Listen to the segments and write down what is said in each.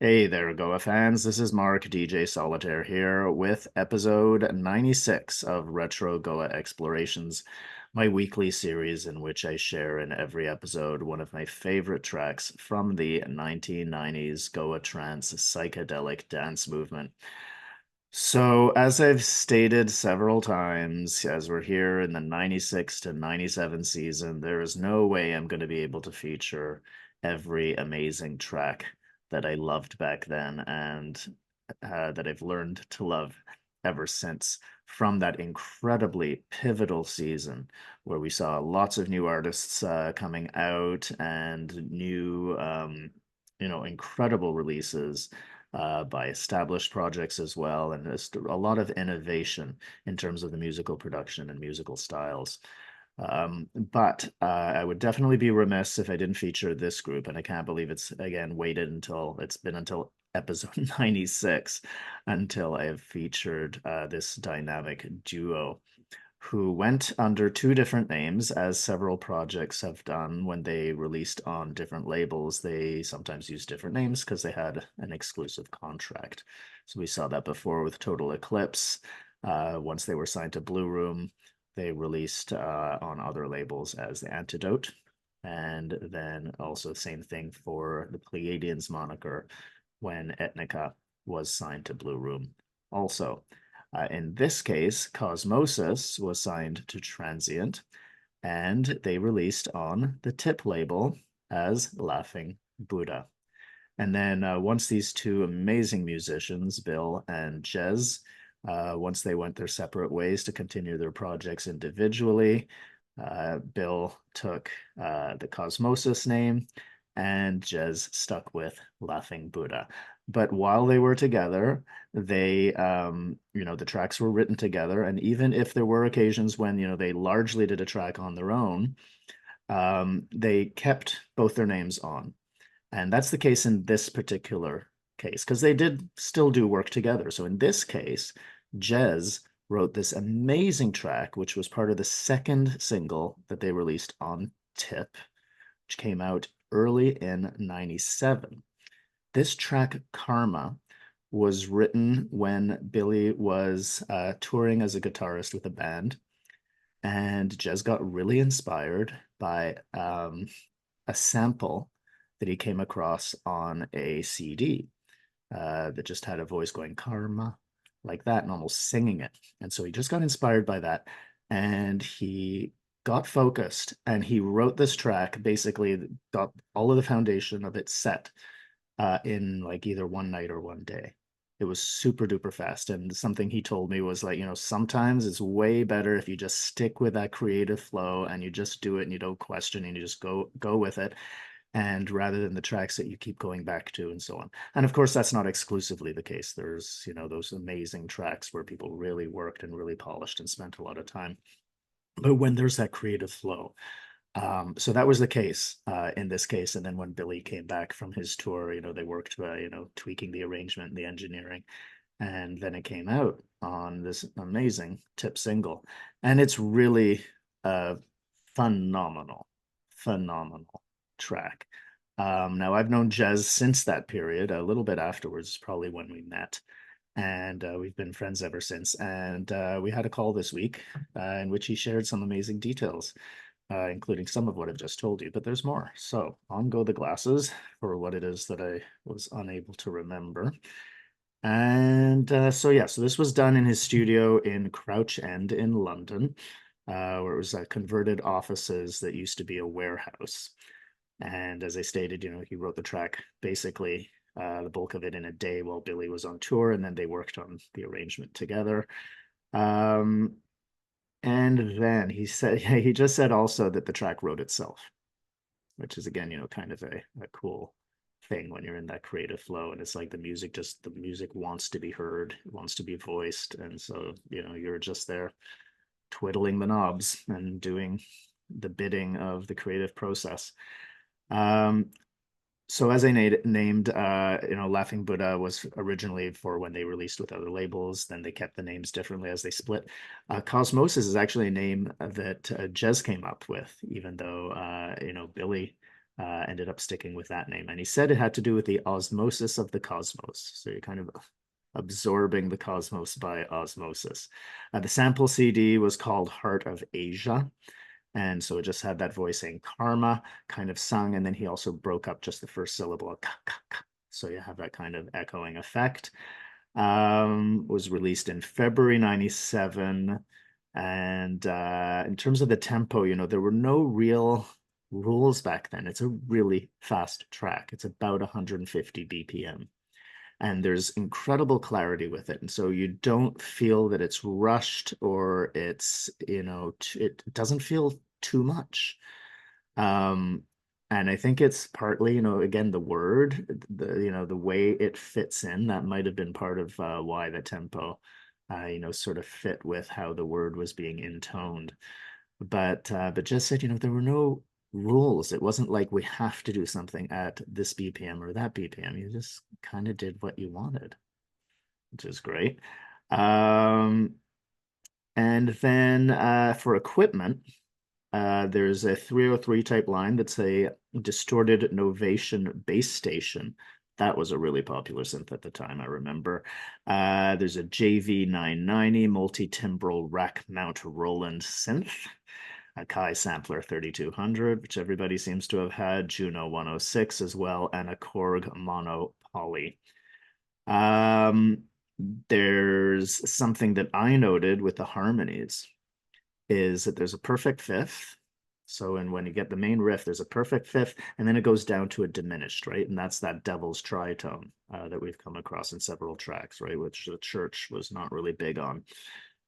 Hey there, Goa fans. This is Mark, DJ Solitaire here with episode 96 of Retro Goa Explorations, my weekly series in which I share in every episode one of my favorite tracks from the 1990s Goa Trance psychedelic dance movement. So, as I've stated several times, as we're here in the 96 to 97 season, there is no way I'm going to be able to feature every amazing track that I loved back then and that I've learned to love ever since from that incredibly pivotal season where we saw lots of new artists coming out and new, incredible releases by established projects as well, and just a lot of innovation in terms of the musical production and musical styles. But I would definitely be remiss if I didn't feature this group, and I can't believe it's again waited until it's been until episode 96 until I have featured this dynamic duo who went under two different names, as several projects have done when they released on different labels. They sometimes used different names because they had an exclusive contract. So we saw that before with Total Eclipse. Once they were signed to Blue Room, they released on other labels as The Antidote. And then also same thing for the Pleiadians moniker when Etnica was signed to Blue Room also. In this case, Cosmosis was signed to Transient, and they released on the Tip label as Laughing Buddha. And then once these two amazing musicians, Bill and Jez, once they went their separate ways to continue their projects individually, Bill took the Cosmosis name, and Jez stuck with Laughing Buddha. But while they were together, the tracks were written together. And even if there were occasions when, they largely did a track on their own, they kept both their names on. And that's the case in this particular case, because they did still do work together. So in this case, Jez wrote this amazing track, which was part of the second single that they released on Tip, which came out early in 97. This track, Karma, was written when Billy was touring as a guitarist with a band, and Jez got really inspired by a sample that he came across on a CD that just had a voice going karma like that and almost singing it. And so he just got inspired by that and he got focused and he wrote this track, basically got all of the foundation of it set in like either one night or one day. It was super duper fast. And something he told me was like, sometimes it's way better if you just stick with that creative flow and you just do it and you don't question and you just go with it, and rather than the tracks that you keep going back to and so on. And of course, that's not exclusively the case. There's, those amazing tracks where people really worked and really polished and spent a lot of time. But when there's that creative flow, so that was the case in this case. And then when Billy came back from his tour, they worked, tweaking the arrangement and the engineering. And then it came out on this amazing Tip single. And it's really a phenomenal, phenomenal track. Now, I've known Jez since that period, a little bit afterwards, probably when we met. And we've been friends ever since. And we had a call this week in which he shared some amazing details, including some of what I've just told you, but there's more. So on go the glasses for what it is that I was unable to remember. And so this was done in his studio in Crouch End in London, where it was converted offices that used to be a warehouse. And as I stated, he wrote the track basically the bulk of it in a day while Billy was on tour, and then they worked on the arrangement together. Um, and then he said, he just said also that the track wrote itself, which is again, kind of a cool thing when you're in that creative flow. And it's like the music wants to be heard, wants to be voiced. And so, you're just there twiddling the knobs and doing the bidding of the creative process. Um, so as I named, Laughing Buddha was originally for when they released with other labels. Then they kept the names differently as they split. Cosmosis is actually a name that Jez came up with, even though, Billy ended up sticking with that name. And he said it had to do with the osmosis of the cosmos. So you're kind of absorbing the cosmos by osmosis. The sample CD was called Heart of Asia. And so it just had that voice saying karma, kind of sung, and then he also broke up just the first syllable. So you have that kind of echoing effect. Was released in February 97. And in terms of the tempo, you know, there were no real rules back then. It's a really fast track. It's about 150 BPM. And there's incredible clarity with it. And so you don't feel that it's rushed or it's, you know, it doesn't feel too much. And I think it's partly, you know, again, the word, you know, the way it fits in, that might have been part of why the tempo, you know, sort of fit with how the word was being intoned. But just said, you know, there were no rules. It wasn't like we have to do something at this BPM or that BPM. You just kind of did what you wanted, which is great. And then for equipment, there's a 303 type line that's a distorted Novation bass station. That was a really popular synth at the time, I remember. There's a JV990 multi-timbral rack mount Roland synth, a Kai sampler 3200, which everybody seems to have had, Juno 106 as well, and a Korg mono poly. There's something that I noted with the harmonies is that there's a perfect fifth. So when you get the main riff, there's a perfect fifth, and then it goes down to a diminished, right? And that's that devil's tritone that we've come across in several tracks, right? Which the church was not really big on.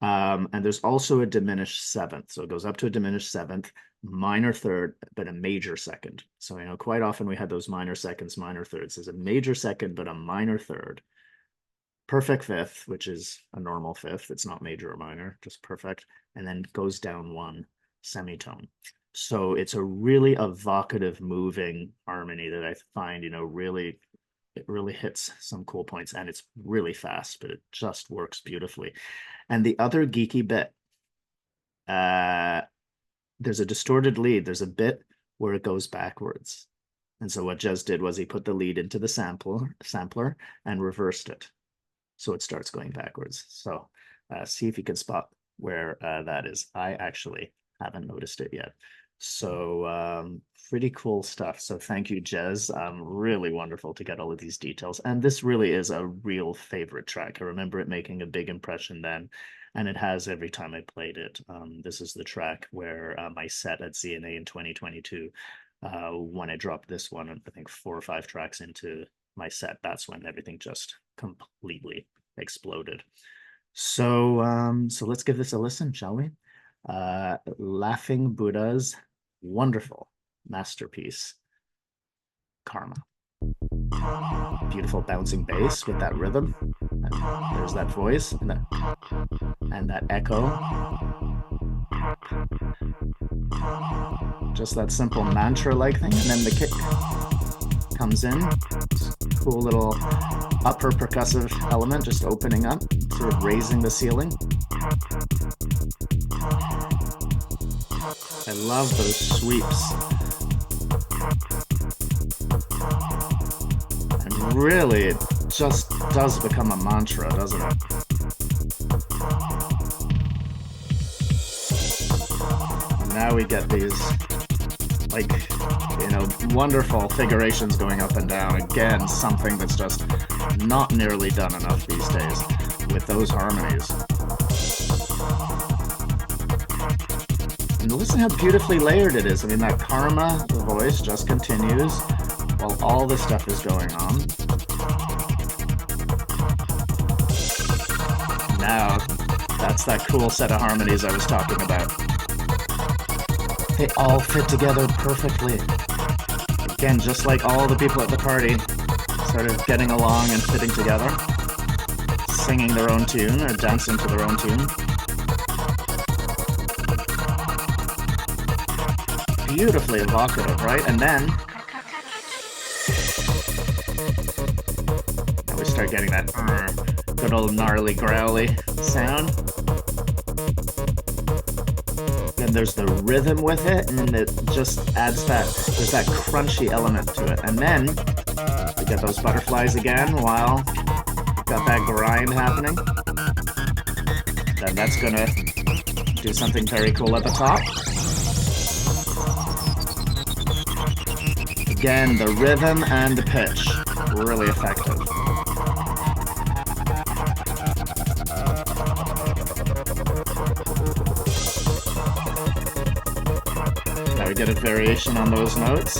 And there's also a diminished seventh. So it goes up to a diminished seventh, minor third, but a major second. So, you know, quite often we had those minor seconds, minor thirds. There's a major second, but a minor third. Perfect fifth, which is a normal fifth. It's not major or minor, just perfect. And then goes down one semitone. So it's a really evocative, moving harmony that I find, you know, it really hits some cool points, and it's really fast, but it just works beautifully. And the other geeky bit, there's a distorted lead. There's a bit where it goes backwards. And so what Jez did was he put the lead into the sampler and reversed it. So it starts going backwards. So see if you can spot where that is. I actually haven't noticed it yet. So pretty cool stuff. So thank you, Jez. Really wonderful to get all of these details. And this really is a real favorite track. I remember it making a big impression then, and it has every time I played it. This is the track where my set at ZNA in 2022, when I dropped this one, I think 4 or 5 tracks into my set, that's when everything just completely exploded. So so let's give this a listen, shall we? Laughing Buddha's wonderful masterpiece, Karma. Beautiful bouncing bass with that rhythm. And there's that voice and that echo. Just that simple mantra-like thing, and then the kick comes in. Cool little upper percussive element, just opening up, sort of raising the ceiling. I love those sweeps. And really, it just does become a mantra, doesn't it? And now we get these, like, you know, wonderful figurations going up and down. Again, something that's just not nearly done enough these days with those harmonies. And listen how beautifully layered it is. I mean, that Karma, the voice, just continues while all this stuff is going on. Now, that's that cool set of harmonies I was talking about. They all fit together perfectly. Again, just like all the people at the party started getting along and fitting together, singing their own tune or dancing to their own tune. Beautifully evocative, right? And then we start getting that good old gnarly growly sound. Then then there's the rhythm with it, and it just adds there's that crunchy element to it. And then we get those butterflies again while we've got that grind happening. Then that's gonna do something very cool at the top. Again, the rhythm and the pitch, really effective. Now we get a variation on those notes.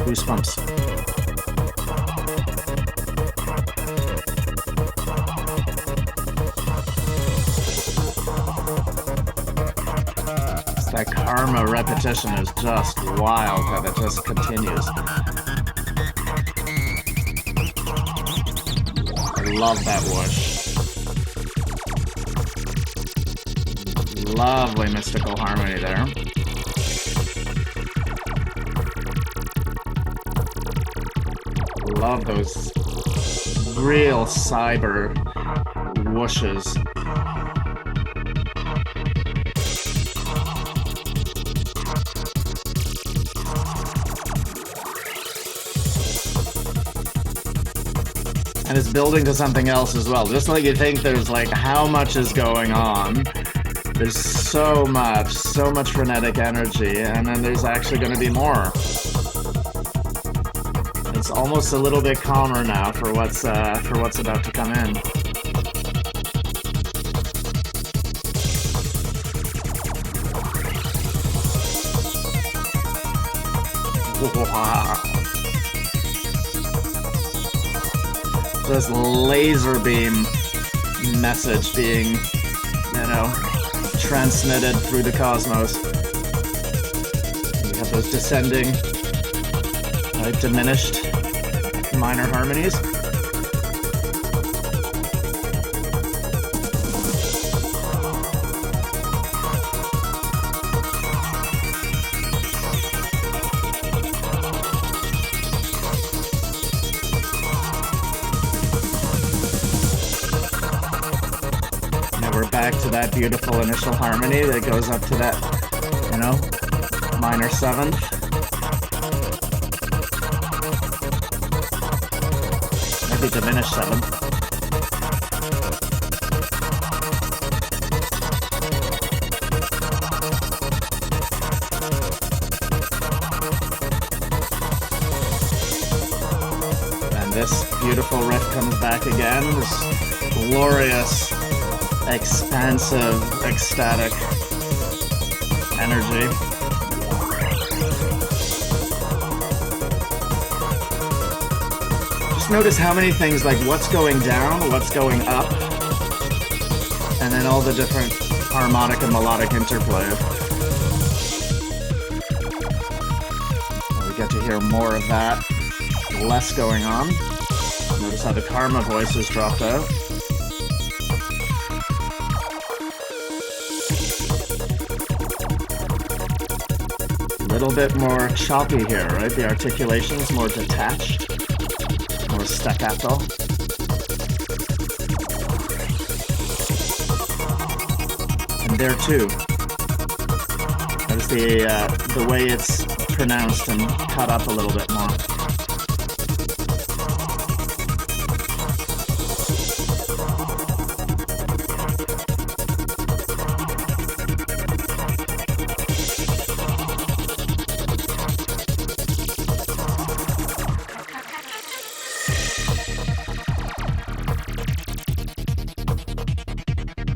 Goosebumps. That karma repetition is just wild, how it just continues. I love that whoosh. Lovely mystical harmony there. Love those real cyber whooshes. And it's building to something else as well. Just like you think there's like how much is going on. There's so much frenetic energy, and then there's actually going to be more. It's almost a little bit calmer now for what's about to come in. Wow. This laser beam message being, transmitted through the cosmos. We have those descending, diminished minor harmonies. We're back to that beautiful initial harmony that goes up to that, minor seventh. Maybe diminished seventh. And this beautiful riff comes back again, this glorious, expansive, ecstatic energy. Just notice how many things, like what's going down, what's going up, and then all the different harmonic and melodic interplay. We get to hear more of that, less going on. Notice how the karma voices dropped out. A little bit more choppy here, right? The articulation's more detached, more staccato. And there too, notice the way it's pronounced and cut up a little bit more.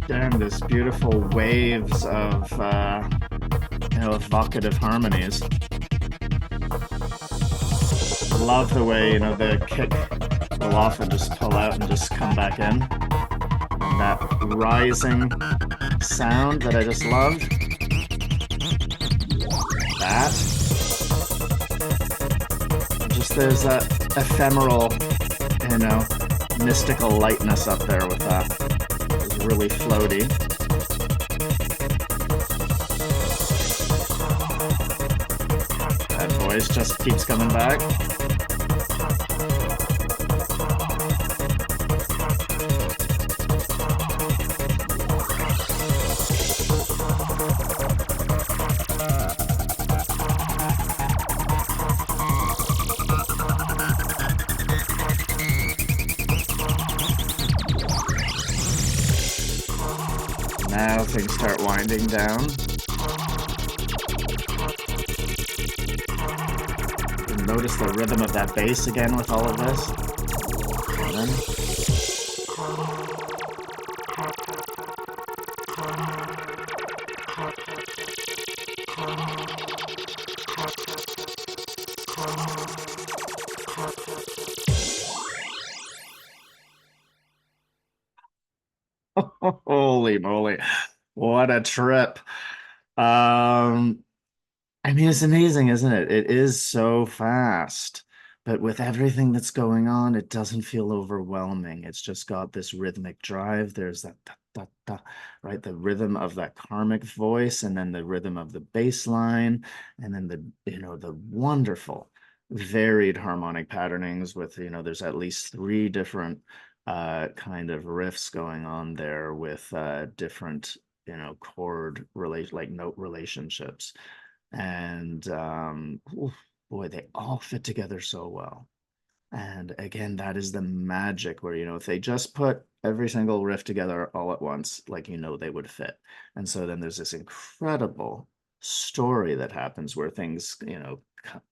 Damn, this beautiful waves of evocative harmonies. Love the way the kick will often just pull out and just come back in. And that rising sound that I just love. That. Just there's that ephemeral, mystical lightness up there with that. It's really floaty. voice just keeps coming back. Now things start winding down. You notice the rhythm of that bass again with all of this. And then... Holy moly. What a trip. I mean, it's amazing, isn't it? It is so fast, but with everything that's going on, it doesn't feel overwhelming. It's just got this rhythmic drive. There's that da, da, da, right? The rhythm of that karmic voice, and then the rhythm of the bass line, and then the wonderful, varied harmonic patternings with, there's at least three different kind of riffs going on there with different, chord relate like note relationships. And oof, boy, they all fit together so well. And again, that is the magic where, if they just put every single riff together all at once, like, they would fit. And so then there's this incredible story that happens where things,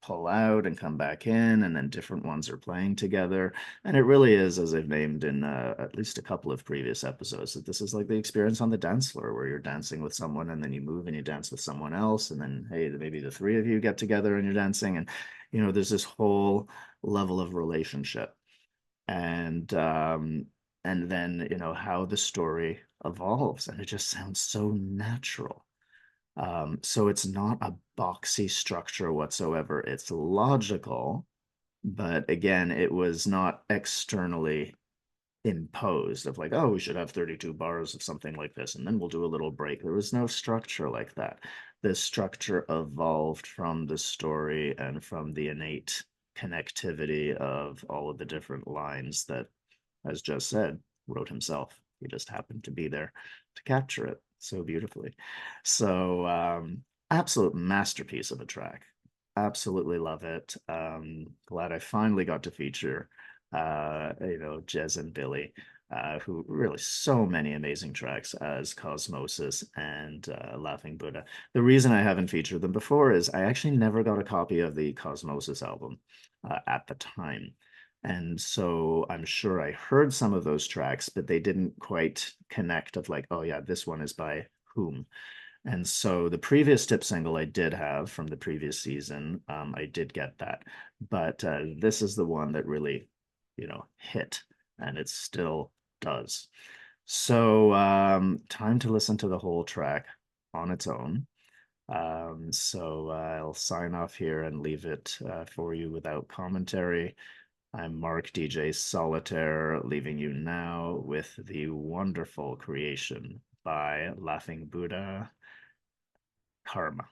pull out and come back in, and then different ones are playing together. And it really is, as I've named in at least a couple of previous episodes, that this is like the experience on the dance floor where you're dancing with someone and then you move and you dance with someone else. And then, hey, maybe the three of you get together and you're dancing. And, there's this whole level of relationship. And then, how the story evolves. And it just sounds so natural. So it's not a boxy structure whatsoever. It's logical, but again, it was not externally imposed of like, oh, we should have 32 bars of something like this, and then we'll do a little break. There was no structure like that. The structure evolved from the story and from the innate connectivity of all of the different lines that, as just said, wrote himself. He just happened to be there to capture it so beautifully. So absolute masterpiece of a track. Absolutely love it. Glad I finally got to feature Jez and Billy, who really so many amazing tracks as Cosmosis and Laughing Buddha. The reason I haven't featured them before is I actually never got a copy of the Cosmosis album at the time. And so I'm sure I heard some of those tracks, but they didn't quite connect of like, oh yeah, this one is by whom. And so the previous tip single I did have from the previous season, I did get that. But this is the one that really, hit, and it still does. So time to listen to the whole track on its own. So I'll sign off here and leave it for you without commentary. I'm Mark DJ Solitaire, leaving you now with the wonderful creation by Laughing Buddha, Karma.